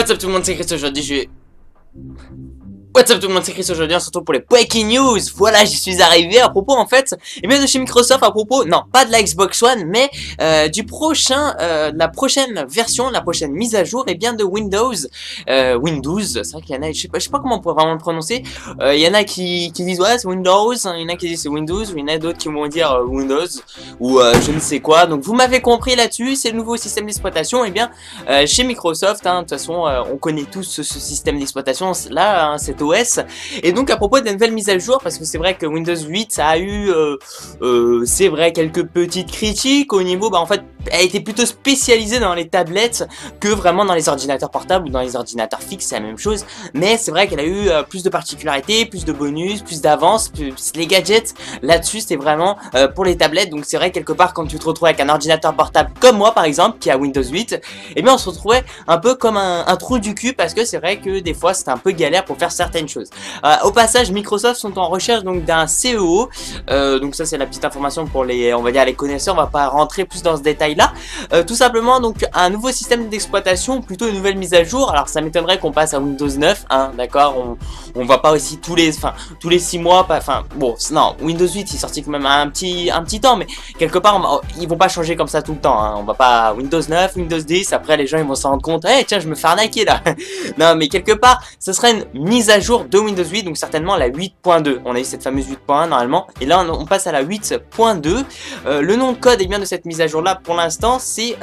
What's up tout le monde, c'est Chris. Aujourd'hui What's up tout le monde, c'est Chris. Aujourd'hui on se retrouve pour les Breaking News. Voilà, j'y suis arrivé à propos en fait, et bien de chez Microsoft, à propos, non pas de la Xbox One, mais du prochain, la prochaine version, la prochaine mise à jour, et bien de Windows. Windows, c'est vrai qu'il y en a, je sais pas comment on pourrait vraiment le prononcer. Il y en a qui disent ouais c'est Windows, il y en a qui disent c'est Windows, il y en a d'autres qui vont dire Windows, ou je ne sais quoi. Donc vous m'avez compris là-dessus, c'est le nouveau système d'exploitation, et bien chez Microsoft, de toute façon on connaît tous ce système d'exploitation là, cet OS. Et donc à propos de la nouvelle mise à jour, parce que c'est vrai que Windows 8 ça a eu c'est vrai quelques petites critiques au niveau, en fait elle était plutôt spécialisée dans les tablettes que vraiment dans les ordinateurs portables ou dans les ordinateurs fixes, c'est la même chose. Mais c'est vrai qu'elle a eu plus de particularités, plus de bonus, plus d'avance, plus les gadgets. Là-dessus, c'est vraiment pour les tablettes. Donc c'est vrai quelque part quand tu te retrouves avec un ordinateur portable comme moi par exemple, qui a Windows 8, et bien on se retrouvait un peu comme un trou du cul, parce que c'est vrai que des fois c'était un peu galère pour faire certaines choses. Au passage, Microsoft sont en recherche donc d'un CEO. Donc ça c'est la petite information pour les, on va dire les connaisseurs. On va pas rentrer plus dans ce détail là. Tout simplement donc un nouveau système d'exploitation, plutôt une nouvelle mise à jour. Alors ça m'étonnerait qu'on passe à Windows 9, hein, d'accord, on va pas aussi tous les 6 mois, bon non, Windows 8 il est sorti quand même un petit temps, mais quelque part ils vont pas changer comme ça tout le temps, hein. On va pas Windows 9, Windows 10, après les gens ils vont s'en rendre compte, hey, tiens je me fais arnaquer là. Non mais quelque part ce sera une mise à jour de Windows 8, donc certainement la 8.2. On a eu cette fameuse 8.1 normalement, et là on passe à la 8.2. Le nom de code de cette mise à jour là pour l'instant c'est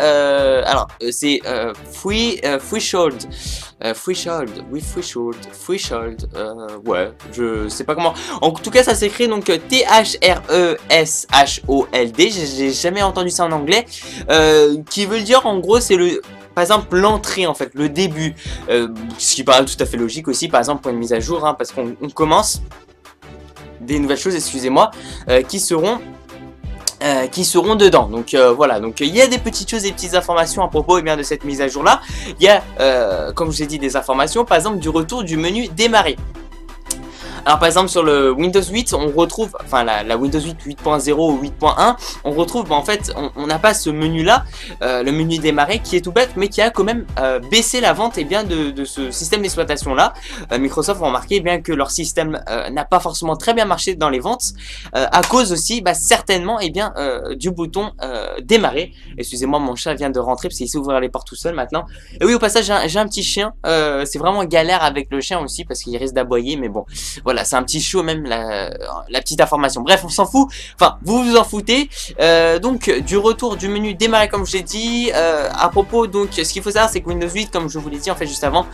Threshold. Ouais, je sais pas comment. En tout cas, ça s'écrit donc Threshold. J'ai jamais entendu ça en anglais. Qui veut dire en gros, c'est le. Par exemple, l'entrée en fait, le début. Ce qui paraît tout à fait logique aussi, par exemple, pour une mise à jour, hein, parce qu'on commence des nouvelles choses, excusez-moi, qui seront dedans. Donc voilà, donc il y a des petites choses, des petites informations à propos de cette mise à jour là. Il y a comme je vous ai dit des informations, par exemple du retour du menu démarrer. Alors par exemple sur le Windows 8 on retrouve, enfin la Windows 8 8.0 ou 8.1, on retrouve en fait on n'a pas ce menu là, le menu démarrer qui est tout bête, mais qui a quand même baissé la vente de ce système d'exploitation là. Microsoft a remarqué bien que leur système n'a pas forcément très bien marché dans les ventes, à cause aussi certainement du bouton démarrer. Excusez-moi, mon chat vient de rentrer parce qu'il sait ouvrir les portes tout seul maintenant. Et oui, au passage j'ai un petit chien, c'est vraiment galère avec le chien aussi parce qu'il risque d'aboyer, mais bon voilà, c'est un petit show même la petite information. Bref, on s'en fout. Enfin, vous vous en foutez. Donc du retour du menu démarrer comme je l'ai dit. À propos donc, ce qu'il faut savoir c'est que Windows 8, comme je vous l'ai dit en fait juste avant,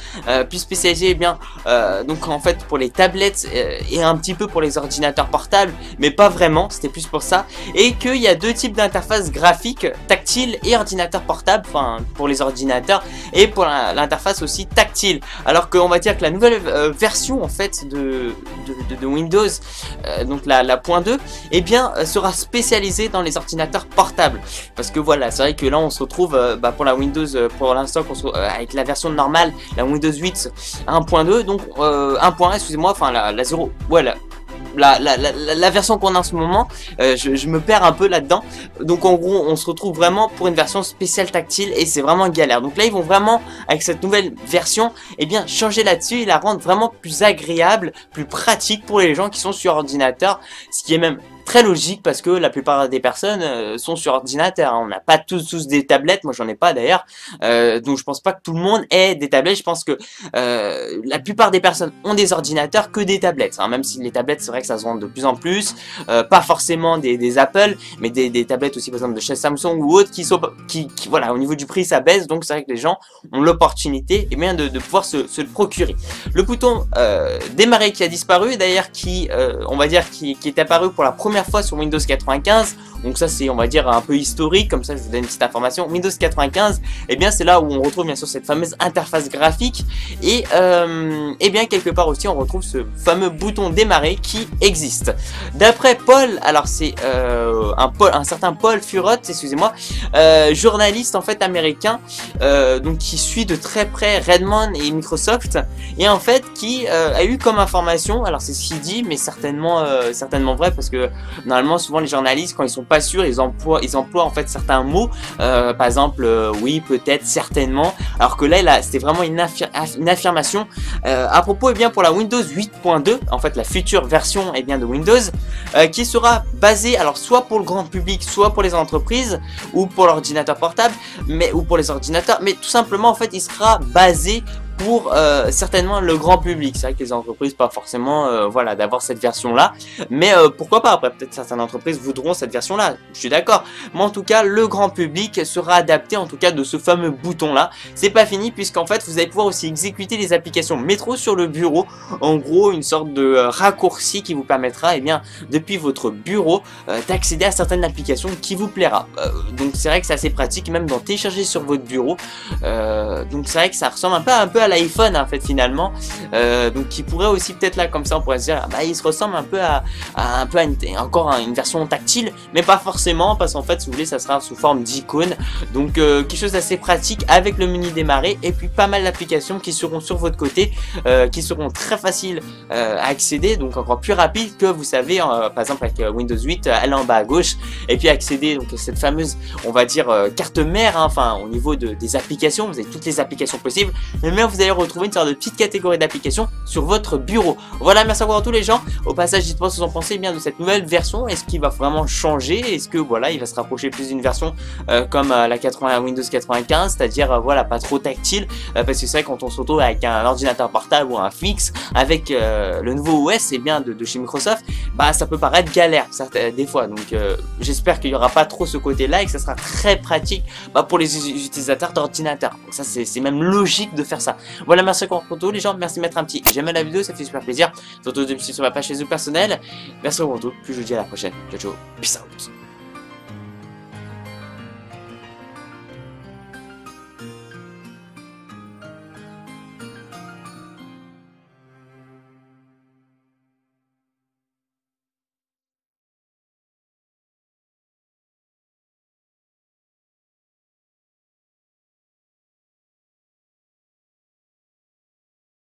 plus spécialisé donc en fait pour les tablettes et un petit peu pour les ordinateurs portables, mais pas vraiment. C'était plus pour ça. Et qu'il y a deux types d'interface graphique, tactile et ordinateur portable. Enfin pour les ordinateurs et pour l'interface aussi tactile. Alors qu'on va dire que la nouvelle version en fait de Windows, donc la .2, sera spécialisée dans les ordinateurs portables, parce que voilà, c'est vrai que là on se retrouve pour la Windows, pour l'instant avec la version normale, la Windows 8 1.2, donc 1.1 excusez-moi, enfin la 0, voilà. La version qu'on a en ce moment, je me perds un peu là-dedans. Donc en gros on se retrouve vraiment pour une version spéciale tactile, et c'est vraiment galère. Donc là ils vont vraiment avec cette nouvelle version changer là-dessus et la rendre vraiment plus agréable, plus pratique pour les gens qui sont sur ordinateur, ce qui est même très logique parce que la plupart des personnes sont sur ordinateur, hein. On n'a pas tous des tablettes, moi j'en ai pas d'ailleurs, donc je pense pas que tout le monde ait des tablettes. Je pense que la plupart des personnes ont des ordinateurs que des tablettes, hein. Même si les tablettes c'est vrai que ça se vend de plus en plus, pas forcément des Apple, mais des tablettes aussi par exemple de chez Samsung ou autres qui voilà, au niveau du prix ça baisse, donc c'est vrai que les gens ont l'opportunité de pouvoir se le procurer. Le bouton démarrer qui a disparu d'ailleurs, qui on va dire qui est apparu pour la première fois sur Windows 95. Donc ça c'est on va dire un peu historique, comme ça je vous donne une petite information. Windows 95, c'est là où on retrouve bien sûr cette fameuse interface graphique, et quelque part aussi on retrouve ce fameux bouton démarrer qui existe. D'après Paul, alors c'est un certain Paul Furot, excusez-moi, journaliste en fait américain, donc qui suit de très près Redmond et Microsoft, et en fait qui a eu comme information, alors c'est ce qu'il dit, mais certainement vrai, parce que normalement souvent les journalistes quand ils sont pas sûrs, ils emploient en fait certains mots, par exemple oui, peut-être, certainement, alors que là c'était vraiment une affirmation à propos et bien pour la Windows 8.2, en fait la future version et bien de Windows, qui sera basée alors soit pour le grand public, soit pour les entreprises ou pour l'ordinateur portable, ou pour les ordinateurs, mais tout simplement en fait il sera basé pour certainement le grand public. C'est vrai que les entreprises pas forcément voilà d'avoir cette version là, mais pourquoi pas, après peut-être certaines entreprises voudront cette version là, je suis d'accord, mais en tout cas le grand public sera adapté en tout cas de ce fameux bouton là. C'est pas fini puisqu'en fait vous allez pouvoir aussi exécuter les applications métro sur le bureau, en gros une sorte de raccourci qui vous permettra et bien depuis votre bureau d'accéder à certaines applications qui vous plaira. Donc c'est vrai que c'est assez pratique même d'en télécharger sur votre bureau, donc c'est vrai que ça ressemble un peu à l'iPhone en fait finalement, donc qui pourrait aussi peut-être là comme ça on pourrait se dire ah, bah il se ressemble un peu à encore une version tactile, mais pas forcément parce qu'en fait si vous voulez ça sera sous forme d'icône, donc quelque chose d'assez pratique avec le menu démarrer et puis pas mal d'applications qui seront sur votre côté, qui seront très faciles à accéder, donc encore plus rapide que vous savez par exemple avec Windows 8 elle est en bas à gauche, et puis accéder donc à cette fameuse on va dire carte mère, hein, enfin au niveau des applications, vous avez toutes les applications possibles, mais vous allez retrouver une sorte de petite catégorie d'applications sur votre bureau. Voilà, merci encore à tous les gens. Au passage, dites-moi ce que vous en pensez bien de cette nouvelle version. Est-ce qu'il va vraiment changer? Est-ce que voilà, il va se rapprocher plus d'une version comme la Windows 95, c'est-à-dire voilà, pas trop tactile, parce que c'est vrai quand on se retrouve avec un ordinateur portable ou un fixe avec le nouveau OS et bien de chez Microsoft, bah ça peut paraître galère des fois. Donc j'espère qu'il n'y aura pas trop ce côté-là et que ça sera très pratique pour les utilisateurs d'ordinateur. Donc ça c'est même logique de faire ça. Voilà, merci encore pour tout les gens, merci de mettre un petit j'aime à la vidéo, ça fait super plaisir. Surtout de me suivre sur ma page Facebook personnelle. Merci encore pour tout, puis je vous dis à la prochaine. Ciao ciao, peace out.